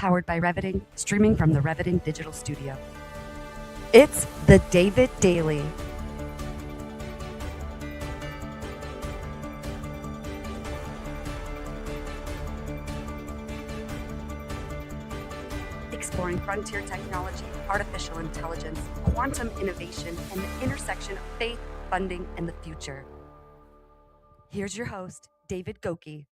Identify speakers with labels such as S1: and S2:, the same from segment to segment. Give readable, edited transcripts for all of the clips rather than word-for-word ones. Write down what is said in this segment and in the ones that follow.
S1: powered by Reviting, streaming from the Reviting Digital Studio. It's the David Daily. Exploring frontier technology, artificial intelligence, quantum innovation, and the intersection of faith, funding, and the future. Here's your host, David Goki.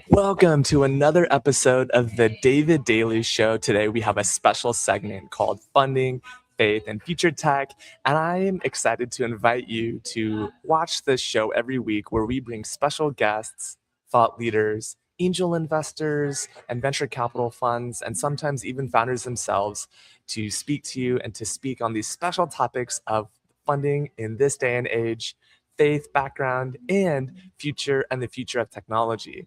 S2: Welcome to another episode of the David Daily Show. Today we have a special segment called Funding, Faith, and Future Tech. And I am excited to invite you to watch this show every week where we bring special guests, thought leaders, angel investors, and venture capital funds, and sometimes even founders themselves to speak to you and to speak on these special topics of funding in this day and age, faith background, and the future of technology.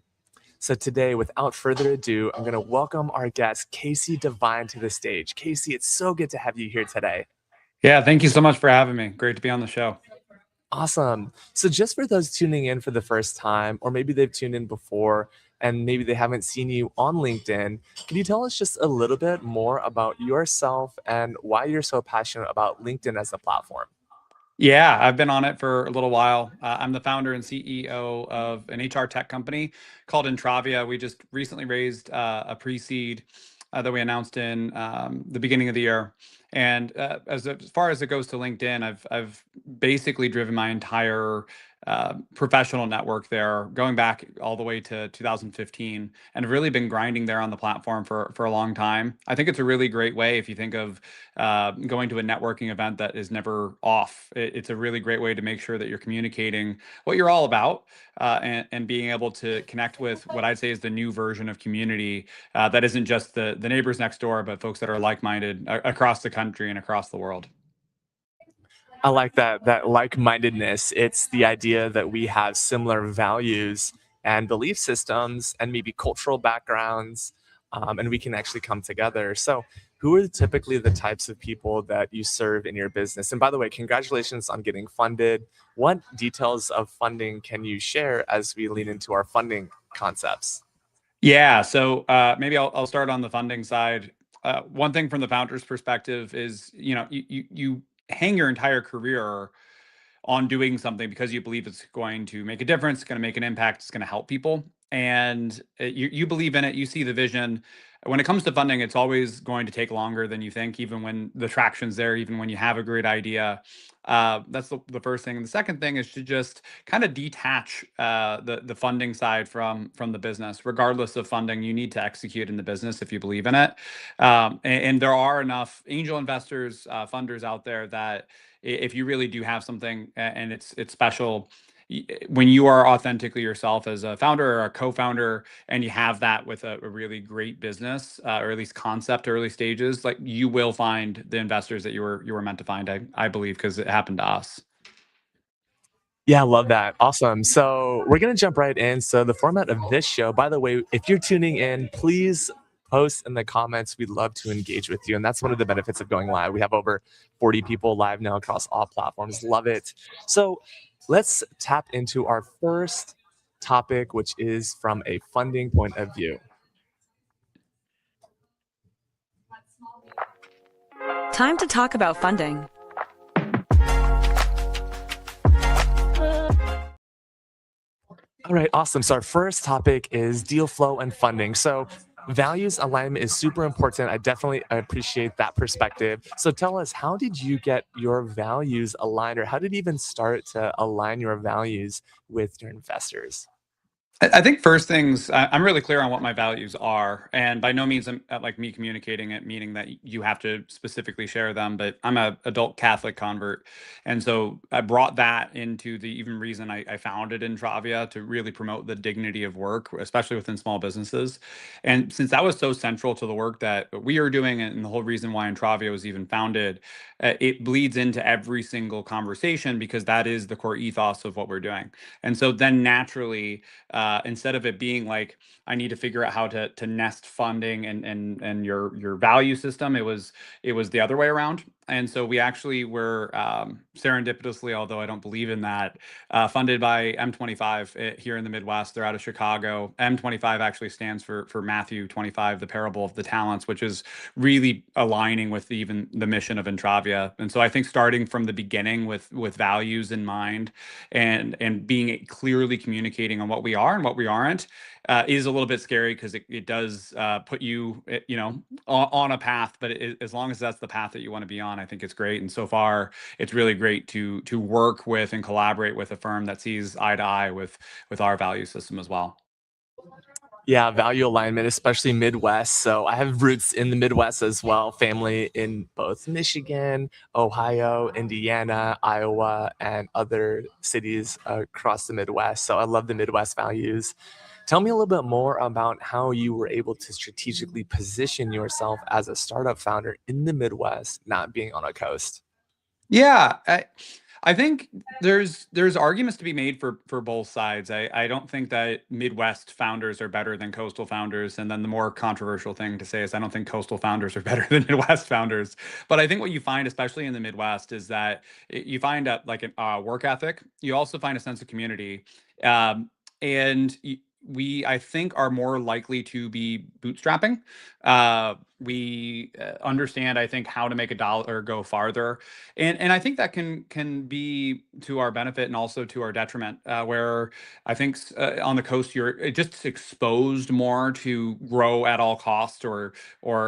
S2: So today, without further ado, I'm going to welcome our guest, Kasey Devine, to the stage. Kasey, it's so good to have you here today.
S3: Yeah, thank you so much for having me. Great to be on the show.
S2: Awesome. So just for those tuning in for the first time, or maybe they've tuned in before, and maybe they haven't seen you on LinkedIn, can you tell us just a little bit more about yourself and why you're so passionate about LinkedIn as a platform?
S3: Yeah, I've been on it for a little while. I'm the founder and CEO of an HR tech company called Entravia. We just recently raised a pre-seed that we announced in the beginning of the year. And as far as it goes to LinkedIn, I've basically driven my entire professional network there, going back all the way to 2015, and have really been grinding there on the platform for a long time. I think it's a really great way if you think of going to a networking event that is never off. It's a really great way to make sure that you're communicating what you're all about and being able to connect with what I'd say is the new version of community that isn't just the neighbors next door, but folks that are like-minded across the country and across the world.
S2: I like that like-mindedness. It's the idea that we have similar values and belief systems and maybe cultural backgrounds, and we can actually come together. So who are typically the types of people that you serve in your business? And by the way, congratulations on getting funded. What details of funding can you share as we lean into our funding concepts?
S3: Yeah, so maybe I'll start on the funding side. One thing from the founder's perspective is, you hang your entire career on doing something because you believe it's going to make a difference, it's going to make an impact, it's going to help people. And you believe in it, you see the vision. When it comes to funding, it's always going to take longer than you think, even when the traction's there, even when you have a great idea. That's the first thing. And the second thing is to just kind of detach the funding side from the business. Regardless of funding, you need to execute in the business if you believe in it. And there are enough angel investors, funders out there that if you really do have something and it's special, when you are authentically yourself as a founder or a co-founder, and you have that with a really great business, or at least concept early stages, like you will find the investors that you were meant to find. I believe, because it happened to us.
S2: Yeah, I love that. Awesome. So we're going to jump right in. So the format of this show, by the way, if you're tuning in, please post in the comments. We'd love to engage with you. And that's one of the benefits of going live. We have over 40 people live now across all platforms. Love it. So let's tap into our first topic, which is from a funding point of view.
S4: Time to talk about funding.
S2: All right, awesome. So our first topic is deal flow and funding. So values alignment is super important. I definitely appreciate that perspective. So tell us, how did you get your values aligned, or how did you even start to align your values with your investors?
S3: I think first things, I'm really clear on what my values are, and by no means I'm like me communicating it, meaning that you have to specifically share them, but I'm a adult Catholic convert. And so I brought that into the even reason I founded Entravia, to really promote the dignity of work, especially within small businesses. And since that was so central to the work that we are doing, and the whole reason why Entravia was even founded, it bleeds into every single conversation, because that is the core ethos of what we're doing. And so then naturally, instead of it being like, I need to figure out how to nest funding and your value system, it was the other way around. And so we actually were serendipitously, although I don't believe in that, funded by M25 here in the Midwest. They're out of Chicago. M25 actually stands for Matthew 25, the parable of the talents, which is really aligning with even the mission of Entravia. And so I think starting from the beginning with values in mind and being clearly communicating on what we are and what we aren't is a little bit scary because it does put you, on a path. But as long as that's the path that you want to be on, I think it's great. And so far, it's really great to work with and collaborate with a firm that sees eye to eye with our value system as well.
S2: Yeah, value alignment, especially Midwest. So I have roots in the Midwest as well, family in both Michigan, Ohio, Indiana, Iowa, and other cities across the Midwest. So I love the Midwest values. Tell me a little bit more about how you were able to strategically position yourself as a startup founder in the Midwest, not being on a coast.
S3: Yeah, I think there's arguments to be made for both sides. I don't think that Midwest founders are better than coastal founders, and then the more controversial thing to say is I don't think coastal founders are better than Midwest founders. But I think what you find, especially in the Midwest, is that you find like a work ethic. You also find a sense of community, and we I think are more likely to be bootstrapping. We understand, I think, how to make a dollar go farther, and I think that can be to our benefit and also to our detriment. Where I think on the coast you're just exposed more to grow at all costs or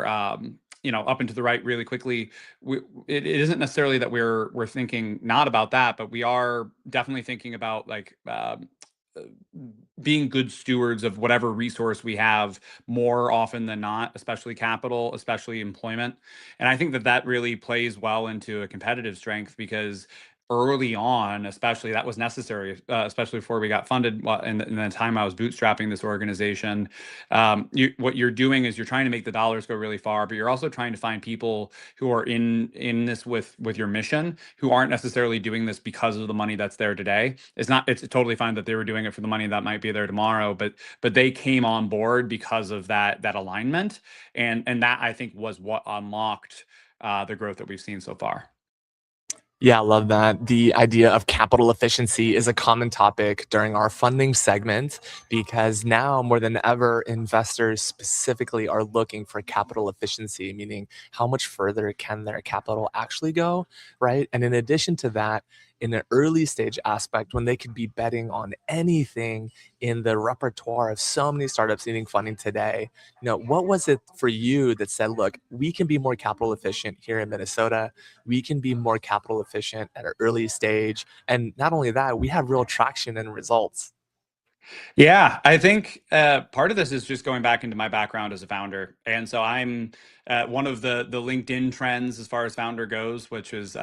S3: up and to the right really quickly. It isn't necessarily that we're thinking not about that, but we are definitely thinking about like. Being good stewards of whatever resource we have more often than not, especially capital, especially employment. And I think that really plays well into a competitive strength because early on, especially that was necessary, especially before we got funded in the time I was bootstrapping this organization. What you're doing is you're trying to make the dollars go really far, but you're also trying to find people who are in this with your mission, who aren't necessarily doing this because of the money that's there today. It's totally fine that they were doing it for the money that might be there tomorrow, but they came on board because of that alignment, and that I think was what unlocked the growth that we've seen so far.
S2: Yeah, I love that. The idea of capital efficiency is a common topic during our funding segment because now more than ever, investors specifically are looking for capital efficiency, meaning how much further can their capital actually go, right? And in addition to that, in an early stage aspect, when they could be betting on anything in the repertoire of so many startups needing funding today, what was it for you that said, look, we can be more capital efficient here in Minnesota? We can be more capital efficient at an early stage. And not only that, we have real traction and results.
S3: Yeah, I think part of this is just going back into my background as a founder, and so I'm one of the LinkedIn trends as far as founder goes, which is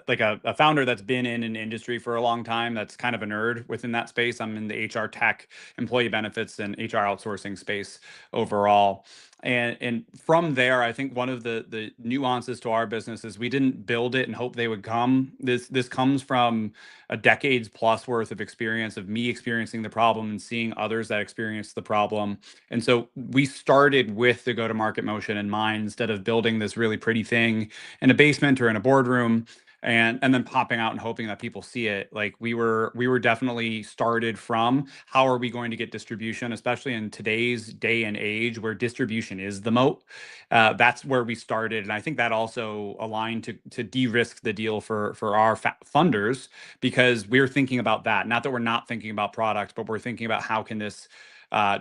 S3: like a founder that's been in an industry for a long time. That's kind of a nerd within that space. I'm in the HR tech, employee benefits, and HR outsourcing space overall. And from there, I think one of the nuances to our business is we didn't build it and hope they would come. This comes from a decades plus worth of experience of me experiencing the problem and seeing others that experience the problem. And so we started with the go-to-market motion in mind instead of building this really pretty thing in a basement or in a boardroom and then popping out and hoping that people see it. Like we were definitely started from how are we going to get distribution, especially in today's day and age where distribution is the moat. That's where we started, and I think that also aligned to de-risk the deal for our funders, because we're thinking about that. Not that we're not thinking about product, but we're thinking about how can this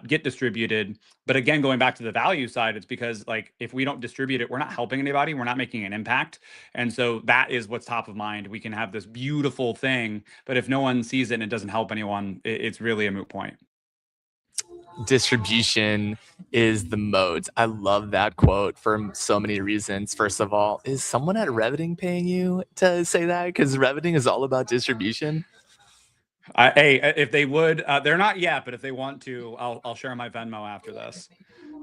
S3: get distributed. But again, going back to the value side, it's because like if we don't distribute it, we're not helping anybody, we're not making an impact. And so that is what's top of mind. We can have this beautiful thing, but if no one sees it and it doesn't help anyone, it's really a moot point.
S2: Distribution is the moat. I love that quote for so many reasons. First of all, is someone at Reveting paying you to say that? Because Reveting is all about distribution.
S3: Hey, if they would, they're not yet, but if they want to, I'll share my Venmo after this.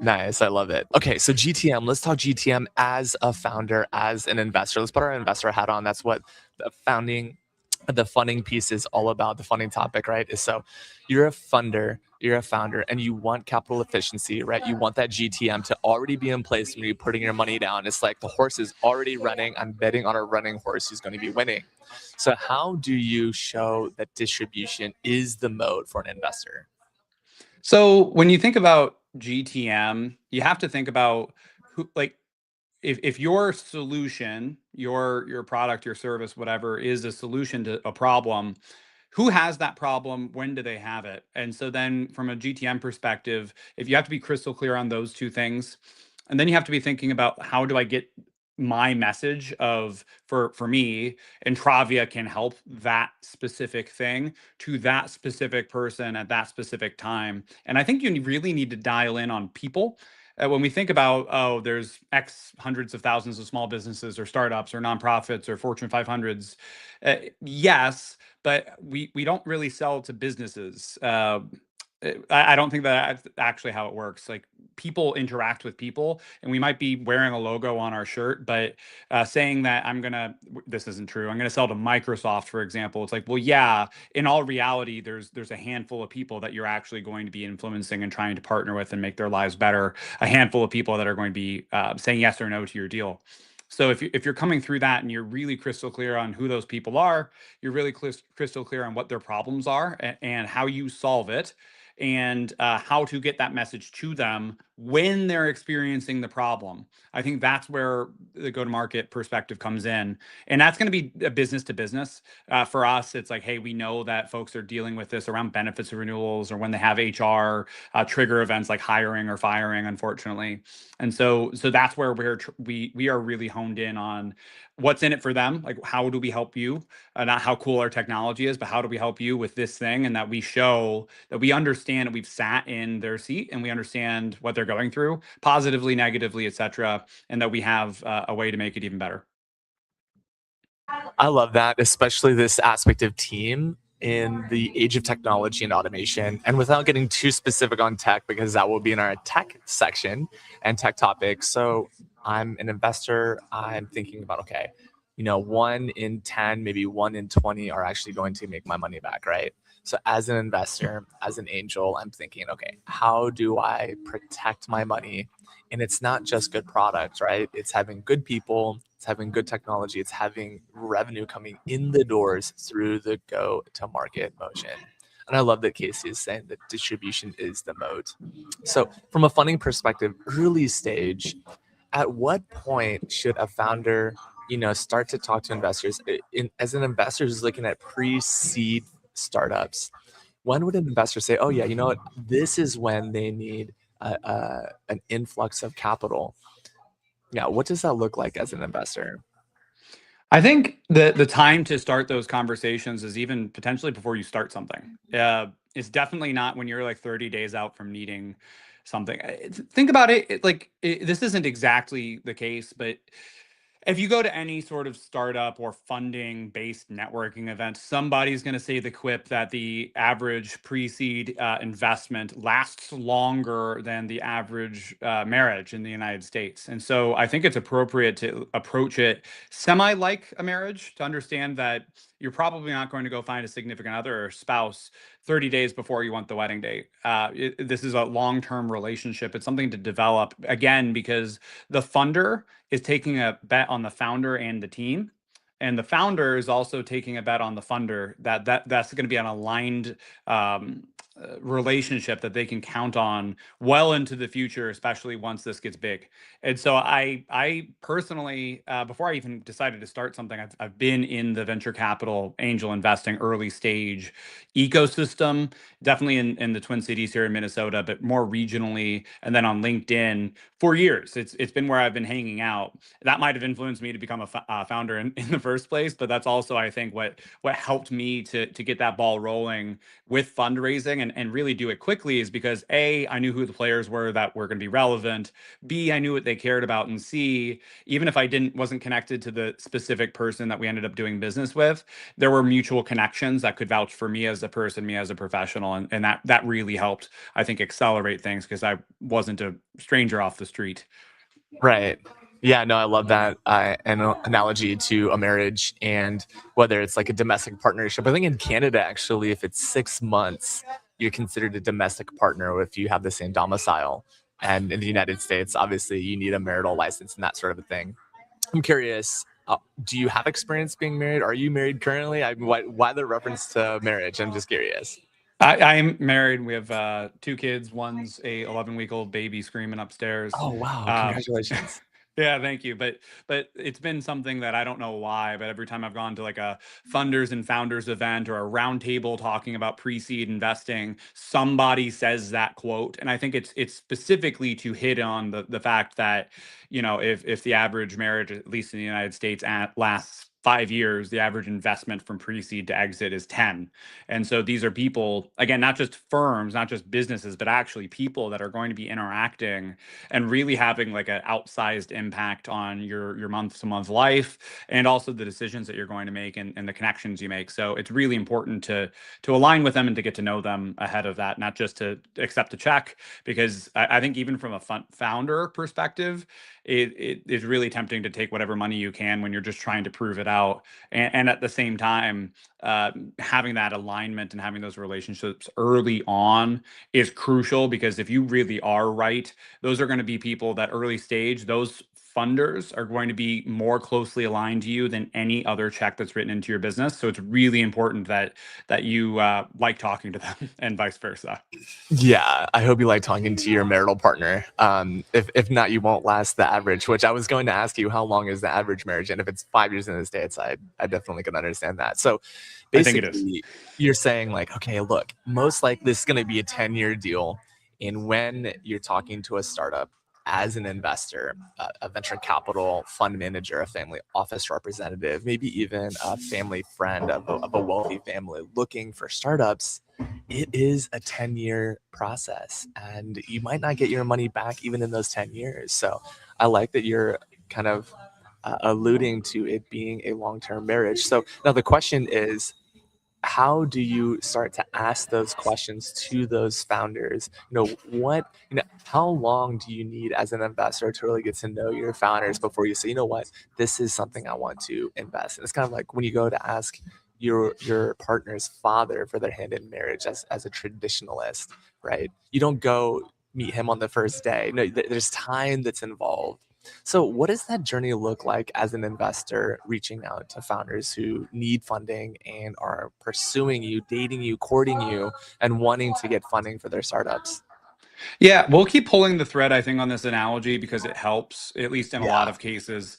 S2: Nice. I love it. Okay. So GTM, let's talk GTM as a founder, as an investor. Let's put our investor hat on. That's what the founding the funding piece is all about the funding topic, right? Is so you're a funder, you're a founder, and you want capital efficiency, right? You want that GTM to already be in place when you're putting your money down. It's like the horse is already running. I'm betting on a running horse who's going to be winning. So how do you show that distribution is the mode for an investor?
S3: So when you think about GTM, you have to think about who, like, if your solution, your product, your service, whatever, is a solution to a problem, who has that problem? When do they have it? And so then from a GTM perspective, if you have to be crystal clear on those two things, and then you have to be thinking about how do I get my message of, for me, Entravia can help that specific thing to that specific person at that specific time. And I think you really need to dial in on people. When we think about, oh, there's X hundreds of thousands of small businesses or startups or nonprofits or Fortune 500s, yes, but we don't really sell to businesses. I don't think that's actually how it works. Like, people interact with people, and we might be wearing a logo on our shirt, but saying that this isn't true. I'm gonna sell to Microsoft, for example. It's like, well, yeah, in all reality, there's a handful of people that you're actually going to be influencing and trying to partner with and make their lives better. A handful of people that are going to be saying yes or no to your deal. So if you're coming through that and you're really crystal clear on who those people are, you're really crystal clear on what their problems are and how you solve it, and how to get that message to them when they're experiencing the problem. I think that's where the go-to-market perspective comes in. And that's going to be a business to business. For us, it's like, hey, we know that folks are dealing with this around benefits renewals, or when they have HR trigger events like hiring or firing, unfortunately. And so that's where we are really honed in on what's in it for them. Like, how do we help you? Not how cool our technology is, but how do we help you with this thing? And that we show that we understand and we've sat in their seat and we understand what they're going through, positively, negatively, etc., and that we have a way to make it even better.
S2: I love that, especially this aspect of team in the age of technology and automation. And without getting too specific on tech, because that will be in our tech section and tech topics. So I'm an investor. I'm thinking about, okay, 1 in 10, maybe 1 in 20 are actually going to make my money back, right? So as an investor, as an angel, I'm thinking, okay, how do I protect my money? And it's not just good products, right? It's having good people, it's having good technology, it's having revenue coming in the doors through the go to market motion. And I love that Kasey is saying that distribution is the moat. So from a funding perspective, early stage, at what point should a founder, start to talk to investors? As an investor who's looking at pre-seed startups, when would an investor say, oh yeah, you know what, this is when they need an influx of capital? Yeah, what does that look like as an investor?
S3: I think the time to start those conversations is even potentially before you start something. It's definitely not when you're like 30 days out from needing something. Think about it, this isn't exactly the case, but if you go to any sort of startup or funding based networking event, somebody's going to say the quip that the average pre-seed investment lasts longer than the average marriage in the United States. And so I think it's appropriate to approach it semi like a marriage, to understand that you're probably not going to go find a significant other or spouse 30 days before you want the wedding date. This is a long-term relationship. It's something to develop, again, because the funder is taking a bet on the founder and the team. And the founder is also taking a bet on the funder that's going to be an aligned relationship that they can count on well into the future, especially once this gets big. And so I personally, before I even decided to start something, I've been in the venture capital, angel investing, early stage ecosystem, definitely in the Twin Cities here in Minnesota, but more regionally, and then on LinkedIn for years. It's been where I've been hanging out. That might have influenced me to become a founder in the first place, but that's also, I think, what helped me to get that ball rolling with fundraising and really do it quickly, is because A, I knew who the players were that were going to be relevant. B, I knew what they cared about. And C, even if I wasn't connected to the specific person that we ended up doing business with, there were mutual connections that could vouch for me as a person, me as a professional. And that really helped, I think, accelerate things, because I wasn't a stranger off the street.
S2: Right. Yeah, no, I love that analogy to a marriage, and whether it's like a domestic partnership. I think in Canada, actually, if it's 6 months, you're considered a domestic partner if you have the same domicile. And in the United States, obviously, you need a marital license and that sort of a thing. I'm curious, do you have experience being married? Are you married currently? Why the reference to marriage? I'm just curious.
S3: I'm married. We have 2 kids. One's a 11-week-old baby screaming upstairs.
S2: Oh, wow.
S3: Um,
S2: Congratulations.
S3: yeah, thank you. But it's been something that I don't know why, but every time I've gone to like a funders and founders event or a roundtable talking about pre-seed investing, somebody says that quote. And I think it's specifically to hit on the fact that, if the average marriage, at least in the United States, lasts 5 years, the average investment from pre-seed to exit is 10. And so these are people, again, not just firms, not just businesses, but actually people that are going to be interacting and really having like an outsized impact on your month to month life, and also the decisions that you're going to make, and the connections you make. So it's really important to align with them and to get to know them ahead of that, not just to accept a check, because I think even from a founder perspective, it is really tempting to take whatever money you can when you're just trying to prove it out. And at the same time, having that alignment and having those relationships early on is crucial, because if you really are right, those are going to be people that early stage, those funders are going to be more closely aligned to you than any other check that's written into your business. So it's really important that you like talking to them and vice versa.
S2: Yeah, I hope you like talking to your marital partner. If not, you won't last the average. Which I was going to ask you, how long is the average marriage? And if it's 5 years in the States, I definitely can understand that. So
S3: I think it is.
S2: basically, you're saying like, okay, look, most likely this is going to be a 10-year deal. And when you're talking to a startup as an investor, a venture capital fund manager, a family office representative, maybe even a family friend of a wealthy family looking for startups, it is a 10-year process, and you might not get your money back even in those 10 years. So I like that you're kind of alluding to it being a long-term marriage. So now the question is, how do you start to ask those questions to those founders? How long do you need as an investor to really get to know your founders before you say, you know what, this is something I want to invest in? It's kind of like when you go to ask your partner's father for their hand in marriage as a traditionalist, right? You don't go meet him on the first day. No, there's time that's involved. So what does that journey look like as an investor reaching out to founders who need funding and are pursuing you, dating you, courting you, and wanting to get funding for their startups?
S3: Yeah, we'll keep pulling the thread, I think, on this analogy because it helps, at least in a lot
S2: Yeah.
S3: of cases.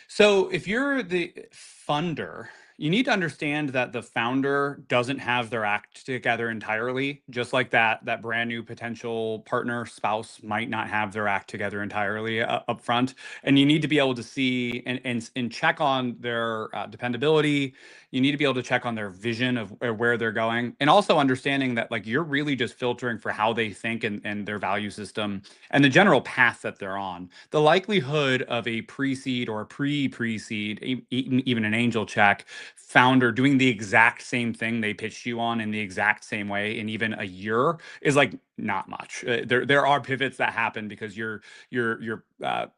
S3: So if you're the funder, you need to understand that the founder doesn't have their act together entirely, just like that brand new potential partner spouse might not have their act together entirely up front. And you need to be able to see and check on their dependability. You need to be able to check on their vision of where they're going, and also understanding that like you're really just filtering for how they think and their value system and the general path that they're on. The likelihood of a pre-seed or pre-seed, even an angel check founder doing the exact same thing they pitched you on in the exact same way in even a year is like not much. There are pivots that happen because you're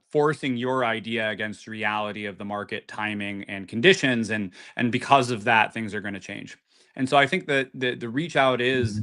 S3: forcing your idea against reality of the market timing and conditions, and because of that, things are going to change. And so I think that the reach out is,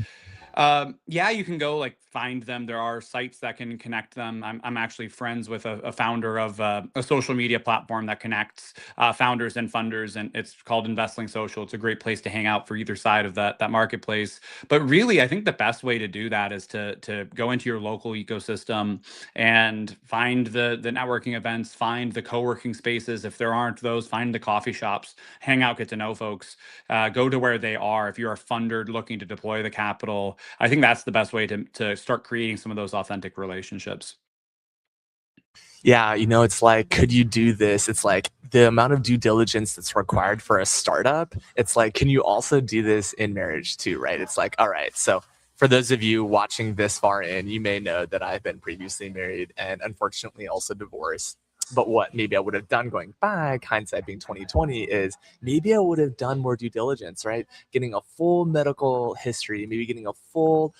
S3: yeah, you can go like find them. There are sites that can connect them. I'm actually friends with a founder of a social media platform that connects founders and funders, and it's called Investling Social. It's a great place to hang out for either side of that marketplace. But really, I think the best way to do that is to go into your local ecosystem and find the networking events, find the co-working spaces. If there aren't those, find the coffee shops, hang out, get to know folks, go to where they are. If you're a funder looking to deploy the capital, I think that's the best way to start creating some of those authentic relationships.
S2: Yeah, it's like, could you do this? It's like the amount of due diligence that's required for a startup. It's like, can you also do this in marriage too, right? It's like, all right, so for those of you watching this far in, you may know that I've been previously married and unfortunately also divorced. But what maybe I would have done going back, hindsight being 2020, is maybe I would have done more due diligence, right? Getting a full medical history, maybe getting a full,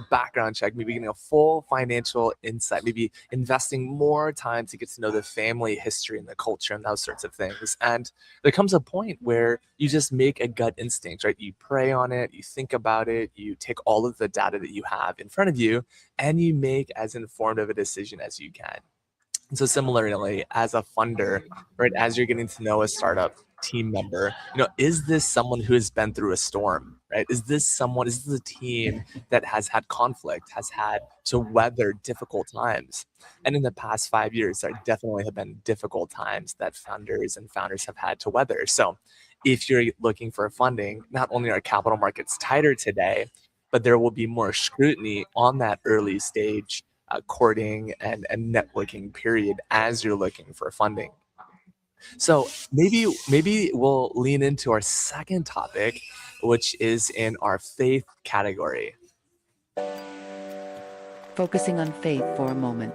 S2: background check, maybe getting a full financial insight, maybe investing more time to get to know the family history and the culture and those sorts of things. And there comes a point where you just make a gut instinct, right? You pray on it, you think about it, you take all of the data that you have in front of you, and you make as informed of a decision as you can. And so similarly, as a funder, right, as you're getting to know a startup team member, is this someone who has been through a storm, right? Is this a team that has had conflict, has had to weather difficult times? And in the past 5 years, there definitely have been difficult times that founders have had to weather. So if you're looking for funding, not only are capital markets tighter today, but there will be more scrutiny on that early stage courting and networking period as you're looking for funding. So maybe we'll lean into our second topic, which is in our faith category.
S5: Focusing on faith for a moment.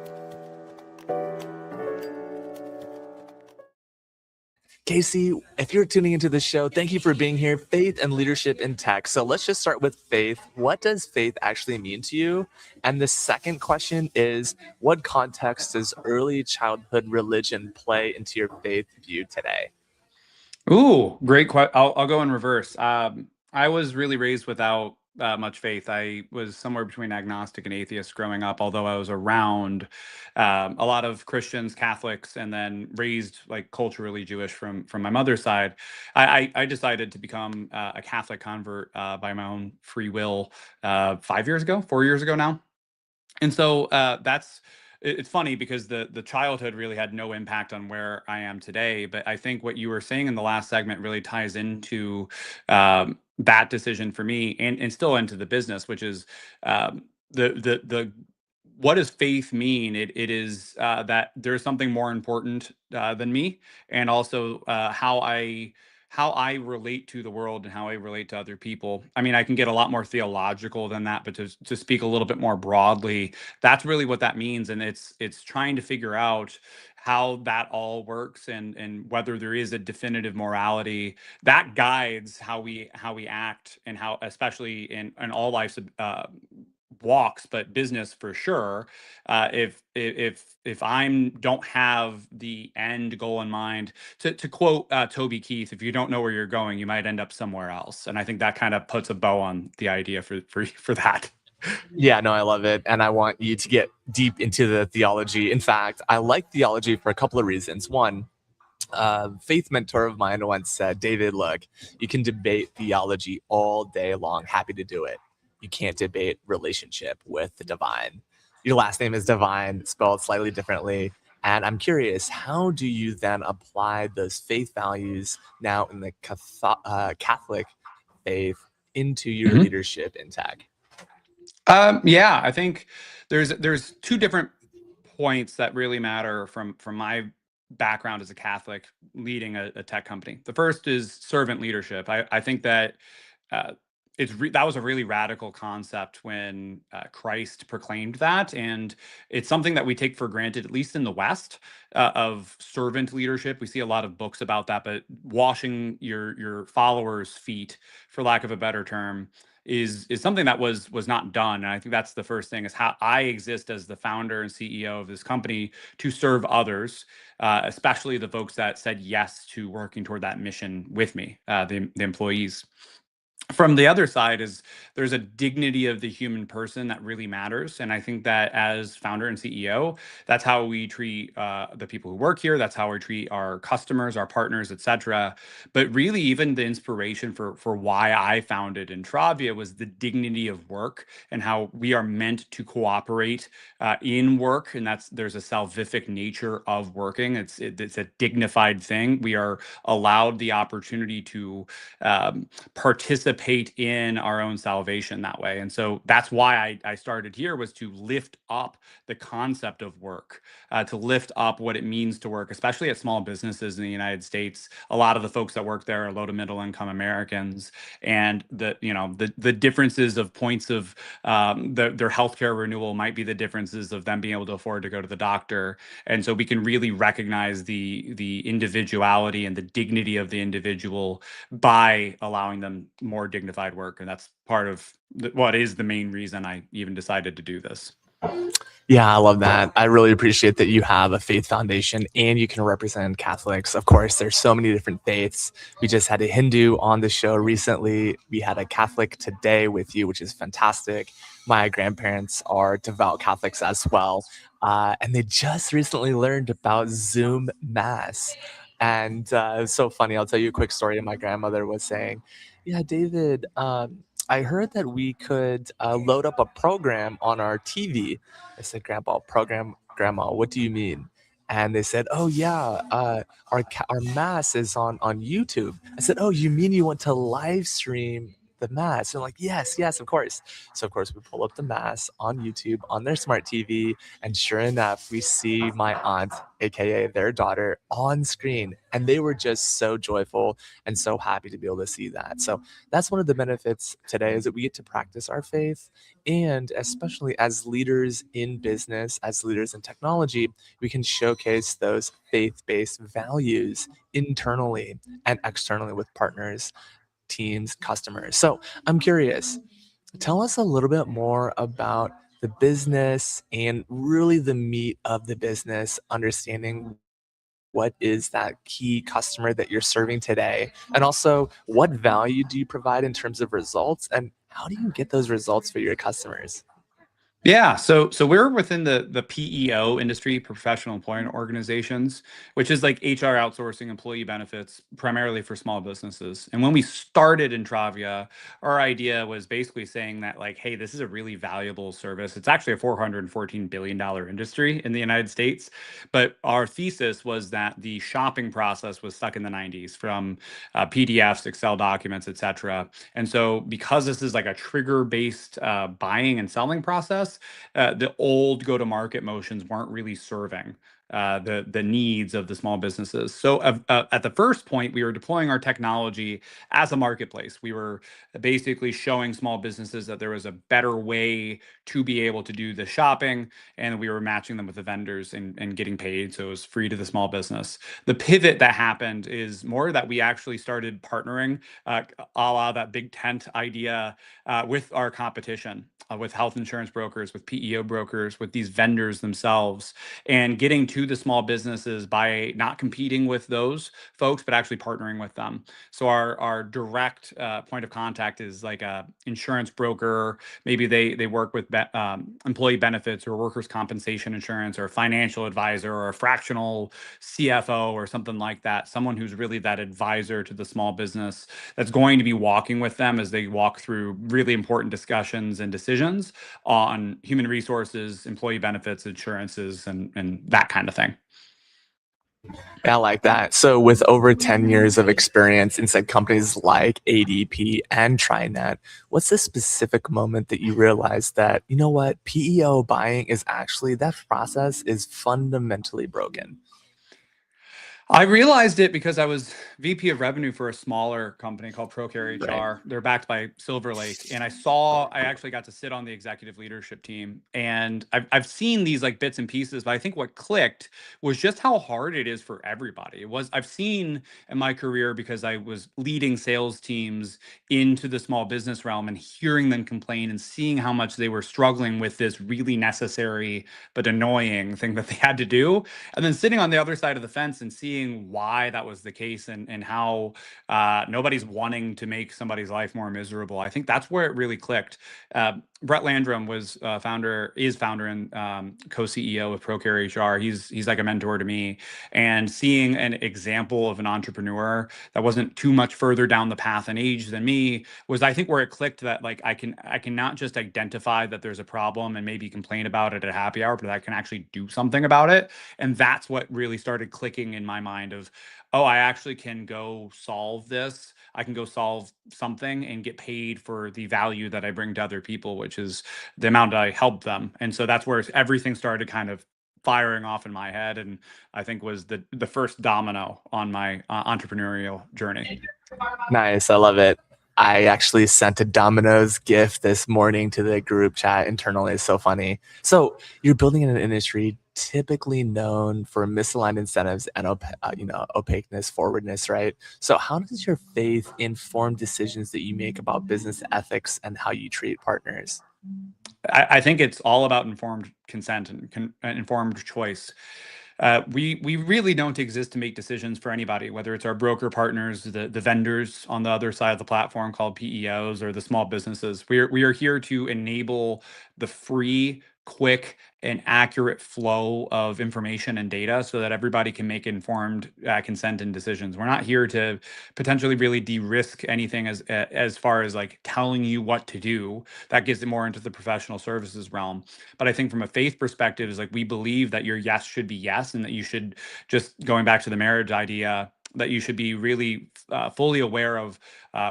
S2: Kasey, if you're tuning into the show, thank you for being here. Faith and leadership in tech. So let's just start with faith. What does faith actually mean to you? And the second question is, what context does early childhood religion play into your faith view today?
S3: Ooh, great question. I'll go in reverse. I was really raised without much faith. I was somewhere between agnostic and atheist growing up, although I was around a lot of Christians, Catholics, and then raised like culturally Jewish from my mother's side. I decided to become a Catholic convert by my own free will 4 years ago now. And so it's funny because the childhood really had no impact on where I am today. But I think what you were saying in the last segment really ties into that decision for me, and still into the business, which is the what does faith mean? It is that there's something more important than me, and also how I relate to the world and how I relate to other people. I mean, I can get a lot more theological than that, but to speak a little bit more broadly, that's really what that means. And it's trying to figure out how that all works, and whether there is a definitive morality that guides how we act, and how, especially in all life's walks, but business for sure. If I don't have the end goal in mind, to quote Toby Keith, if you don't know where you're going, you might end up somewhere else. And I think that kind of puts a bow on the idea for that.
S2: Yeah, no, I love it. And I want you to get deep into the theology. In fact, I like theology for a couple of reasons. One, faith mentor of mine once said, David, look, you can debate theology all day long. Happy to do it. You can't debate relationship with the divine. Your last name is Devine, spelled slightly differently. And I'm curious, how do you then apply those faith values now in the Catholic faith into your
S3: Mhm.
S2: leadership in tech?
S3: Yeah, I think there's two different points that really matter from my background as a Catholic leading a tech company. The first is servant leadership. I think that uh, that was a really radical concept when Christ proclaimed that, and it's something that we take for granted, at least in the West, of servant leadership. We see a lot of books about that, but washing your followers' feet, for lack of a better term, is something that was not done. And I think that's the first thing, is how I exist as the founder and CEO of this company to serve others, especially the folks that said yes to working toward that mission with me, the employees. From the other side is there's a dignity of the human person that really matters. And I think that as founder and CEO, that's how we treat the people who work here. That's how we treat our customers, our partners, et cetera. But really, even the inspiration for why I founded Entravia was the dignity of work, and how we are meant to cooperate in work. And there's a salvific nature of working. It's a dignified thing. We are allowed the opportunity to participate participate in our own salvation that way. And so that's why I started here, was to lift up the concept of work, to lift up what it means to work, especially at small businesses in the United States. A lot of the folks that work there are low to middle income Americans, and the differences of points of their healthcare renewal might be the differences of them being able to afford to go to the doctor. And so we can really recognize the individuality and the dignity of the individual by allowing them more dignified work. And that's part of what is the main reason I even decided to do this.
S2: Yeah, I love that. I really appreciate that you have a faith foundation and you can represent Catholics. Of course, there's so many different faiths. We just had a Hindu on the show recently. We had a Catholic today with you, which is fantastic. My grandparents are devout Catholics as well. And they just recently learned about Zoom Mass. And it's so funny. I'll tell you a quick story. My grandmother was saying, yeah, David, I heard that we could load up a program on our TV. I said, Grandma, what do you mean? And they said, oh yeah, our mass is on YouTube. I said, oh, you mean you want to live stream the mass? And like, yes, of course. So of course we pull up the mass on YouTube on their smart TV, and sure enough, we see my aunt, aka their daughter, on screen, and they were just so joyful and so happy to be able to see that. So that's one of the benefits today, is that we get to practice our faith. And especially as leaders in business, as leaders in technology, we can showcase those faith-based values internally and externally with partners, teams, customers. So I'm curious, tell us a little bit more about the business and really the meat of the business, understanding what is that key customer that you're serving today, and also what value do you provide in terms of results, and how do you get those results for your customers?
S3: Yeah, so we're within the PEO industry, professional employment organizations, which is like HR outsourcing employee benefits primarily for small businesses. And when we started Entravia, our idea was basically saying that, like, hey, this is a really valuable service. It's actually a $414 billion industry in the United States. But our thesis was that the shopping process was stuck in the 90s, from PDFs, Excel documents, et cetera. And so because this is like a trigger-based buying and selling process, the old go-to-market motions weren't really serving the needs of the small businesses. So at the first point, we were deploying our technology as a marketplace. We were basically showing small businesses that there was a better way to be able to do the shopping, and we were matching them with the vendors and getting paid. So it was free to the small business. The pivot that happened is more that we actually started partnering, a la that big tent idea, with our competition, with health insurance brokers, with PEO brokers, with these vendors themselves, and getting to the small businesses by not competing with those folks, but actually partnering with them. So our direct point of contact is like a insurance broker. Maybe they work with employee benefits or workers' compensation insurance, or a financial advisor, or a fractional CFO, or something like that. Someone who's really that advisor to the small business, that's going to be walking with them as they walk through really important discussions and decisions on human resources, employee benefits, insurances, and that kind of thing.
S2: Yeah, I like that. So with over 10 years of experience inside companies like ADP and TriNet, what's the specific moment that you realized that, you know what, PEO buying is actually, that process is fundamentally broken?
S3: I realized it because I was VP of revenue for a smaller company called ProCare
S2: Right.
S3: HR. They're backed by Silver Lake. And I actually got to sit on the executive leadership team. And I've seen these like bits and pieces, but I think what clicked was just how hard it is for everybody. I've seen in my career, because I was leading sales teams into the small business realm and hearing them complain and seeing how much they were struggling with this really necessary but annoying thing that they had to do. And then sitting on the other side of the fence and seeing why that was the case, and how nobody's wanting to make somebody's life more miserable. I think that's where it really clicked. Brett Landrum is founder and co-CEO of ProCare HR. He's like a mentor to me, and seeing an example of an entrepreneur that wasn't too much further down the path in age than me was, I think, where it clicked, that like I can not just identify that there's a problem and maybe complain about it at happy hour, but I can actually do something about it. And that's what really started clicking in my mind of, oh, I actually can go solve this. I can go solve something and get paid for the value that I bring to other people, which is the amount I help them. And so that's where everything started kind of firing off in my head, and I think was the first domino on my entrepreneurial journey.
S2: Nice. I love it. I actually sent a Domino's gift this morning to the group chat internally. It's so funny. So you're building in an industry typically known for misaligned incentives and opaqueness, forwardness, right? So how does your faith inform decisions that you make about business ethics and how you treat partners?
S3: I think it's all about informed consent and informed choice. We really don't exist to make decisions for anybody, whether it's our broker partners, the vendors on the other side of the platform called PEOs, or the small businesses. We are here to enable the free, quick, and accurate flow of information and data so that everybody can make informed consent and decisions. We're not here to potentially really de-risk anything as far as like telling you what to do. That gets it more into the professional services realm. But I think from a faith perspective is like, we believe that your yes should be yes, and that you should, just going back to the marriage idea, that you should be really fully aware of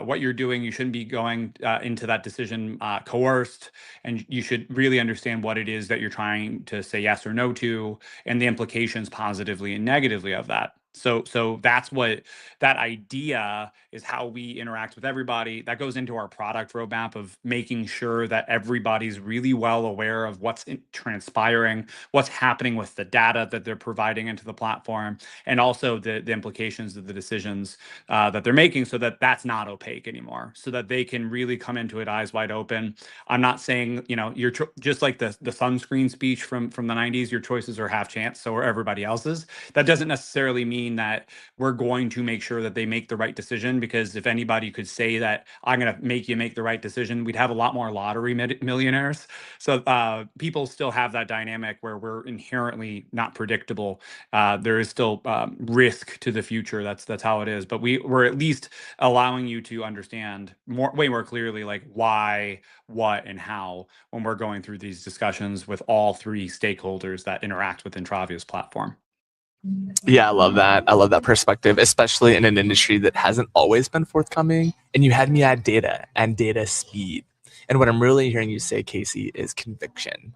S3: what you're doing. You shouldn't be going into that decision coerced, and you should really understand what it is that you're trying to say yes or no to, and the implications positively and negatively of that. So that's what that idea is, how we interact with everybody. That goes into our product roadmap of making sure that everybody's really well aware of what's transpiring, what's happening with the data that they're providing into the platform, and also the implications of the decisions that they're making, so that that's not opaque anymore, so that they can really come into it eyes wide open. I'm not saying, you're just like the sunscreen speech from the 90s, your choices are half chance, so are everybody else's. That doesn't necessarily mean that we're going to make sure that they make the right decision, because if anybody could say that I'm going to make you make the right decision, we'd have a lot more lottery millionaires. So people still have that dynamic where we're inherently not predictable. There is still risk to the future. That's how it is. But we're at least allowing you to understand way more clearly, like why, what, and how, when we're going through these discussions with all three stakeholders that interact with Entravia's platform.
S2: Yeah, I love that. I love that perspective, especially in an industry that hasn't always been forthcoming. And you had me add data and data speed. And what I'm really hearing you say, Kasey, is conviction.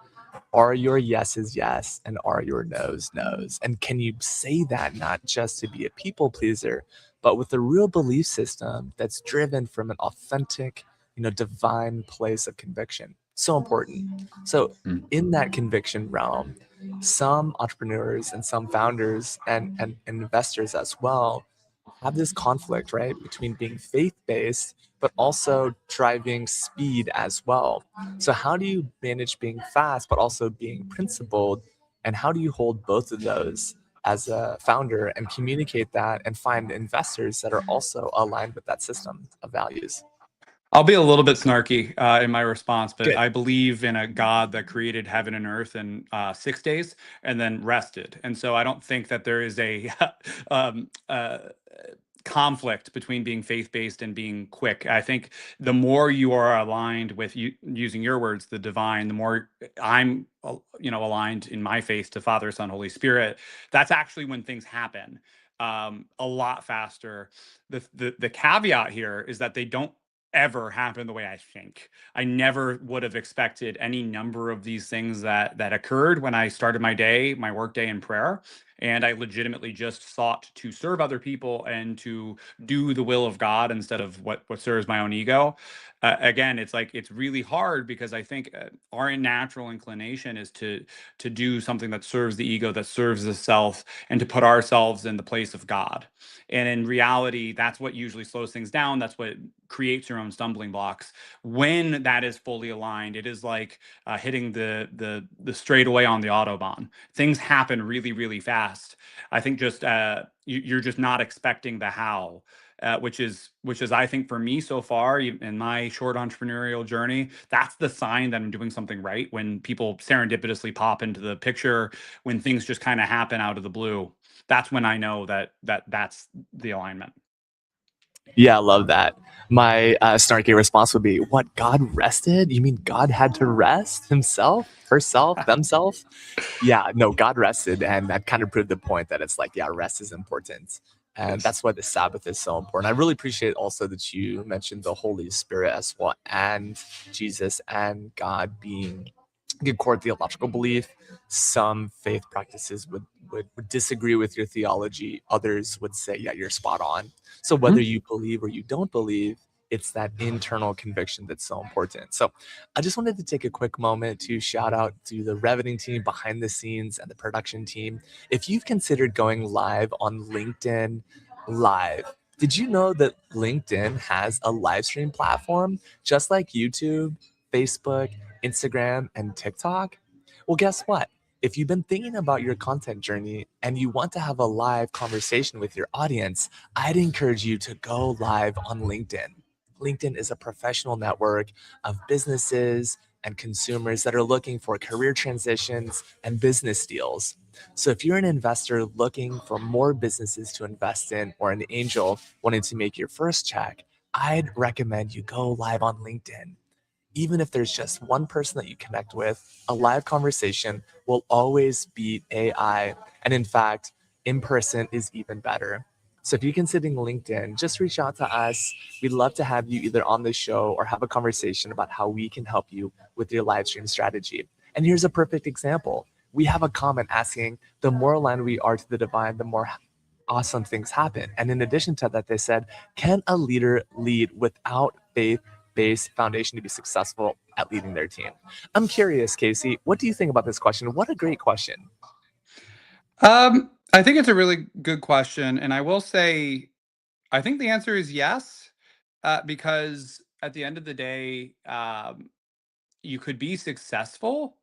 S2: Are your yeses yes, and are your no's no's? And can you say that not just to be a people pleaser, but with a real belief system that's driven from an authentic, divine place of conviction? So important. So in that conviction realm, some entrepreneurs and some founders and investors as well have this conflict, right, between being faith-based but also driving speed as well. So how do you manage being fast but also being principled, and how do you hold both of those as a founder and communicate that and find investors that are also aligned with that system of values?
S3: I'll be a little bit snarky in my response, but
S2: Good.
S3: I believe in a God that created heaven and earth in 6 days and then rested. And so I don't think that there is a conflict between being faith-based and being quick. I think the more you are aligned with, using your words, the divine, the more I'm aligned in my faith to Father, Son, Holy Spirit, that's actually when things happen a lot faster. The caveat here is that they don't ever happen the way I think. I never would have expected any number of these things that occurred when I started my work day in prayer. And I legitimately just sought to serve other people and to do the will of God instead of what serves my own ego. Again, it's really hard, because I think our natural inclination is to do something that serves the ego, that serves the self, and to put ourselves in the place of God. And in reality, that's what usually slows things down. That's what creates your own stumbling blocks. When that is fully aligned, it is like hitting the straightaway on the Autobahn. Things happen really, really fast. I think just you're just not expecting the how. Which is I think for me so far in my short entrepreneurial journey, that's the sign that I'm doing something right. When people serendipitously pop into the picture, when things just kind of happen out of the blue, that's when I know that's the alignment.
S2: Yeah, I love that. My snarky response would be, what, God rested? You mean God had to rest himself, herself, themselves? Yeah, no, God rested. And that kind of proved the point that it's like, yeah, rest is important. And
S3: Yes.
S2: that's why the Sabbath is so important. I really appreciate also that you mentioned the Holy Spirit as well, and Jesus and God being a core theological belief. Some faith practices would disagree with your theology. Others would say, yeah, you're spot on. So whether you believe or you don't believe, it's that internal conviction that's so important. So I just wanted to take a quick moment to shout out to the Revening team behind the scenes and the production team. If you've considered going live on LinkedIn Live, did you know that LinkedIn has a live stream platform just like YouTube, Facebook, Instagram, and TikTok? Well, guess what? If you've been thinking about your content journey and you want to have a live conversation with your audience, I'd encourage you to go live on LinkedIn. LinkedIn is a professional network of businesses and consumers that are looking for career transitions and business deals. So if you're an investor looking for more businesses to invest in, or an angel wanting to make your first check, I'd recommend you go live on LinkedIn. Even if there's just one person that you connect with, a live conversation will always beat AI. And in fact, in person is even better. So if you're considering LinkedIn, just reach out to us. We'd love to have you either on the show or have a conversation about how we can help you with your live stream strategy. And here's a perfect example. We have a comment asking, the more aligned we are to the divine, the more awesome things happen. And in addition to that, they said, can a leader lead without faith-based foundation to be successful at leading their team? I'm curious, Kasey, what do you think about this question? What a great question.
S3: I think it's a really good question, and I will say, I think the answer is yes, because at the end of the day, you could be successful.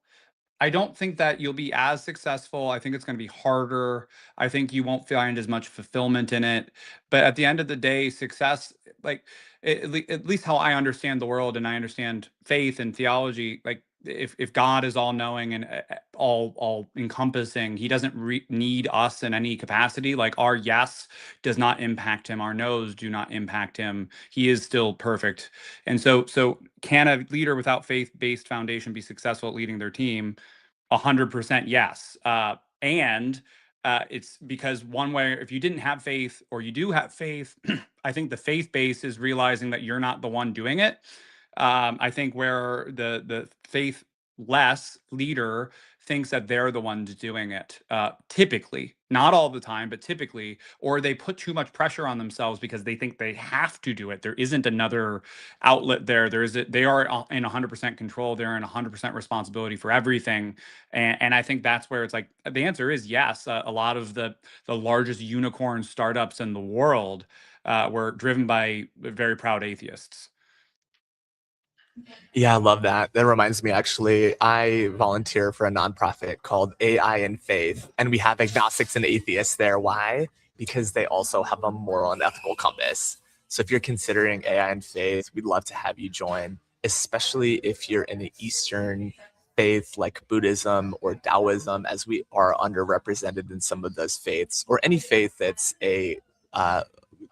S3: I don't think that you'll be as successful. I think it's going to be harder. I think you won't find as much fulfillment in it. But at the end of the day, success, like at least how I understand the world and I understand faith and theology, like if God is all knowing and all encompassing, he doesn't need us in any capacity. Like our yes does not impact him. Our no's do not impact him. He is still perfect. And so can a leader without faith-based foundation be successful at leading their team? 100% yes. And it's because one way, if you didn't have faith or you do have faith, I think the faith base is realizing that you're not the one doing it. I think where the faith less leader thinks that they're the ones doing it, typically, not all the time, but typically, or they put too much pressure on themselves because they think they have to do it. There isn't another outlet there. They are in 100% control. They're in 100% responsibility for everything. And I think that's where it's like, the answer is yes. A lot of the largest unicorn startups in the world were driven by very proud atheists.
S2: Yeah, I love that. That reminds me, actually, I volunteer for a nonprofit called AI and Faith, and we have agnostics and atheists there. Why? Because they also have a moral and ethical compass. So if you're considering AI and faith, we'd love to have you join, especially if you're in an Eastern faith like Buddhism or Taoism, as we are underrepresented in some of those faiths, or any faith that's a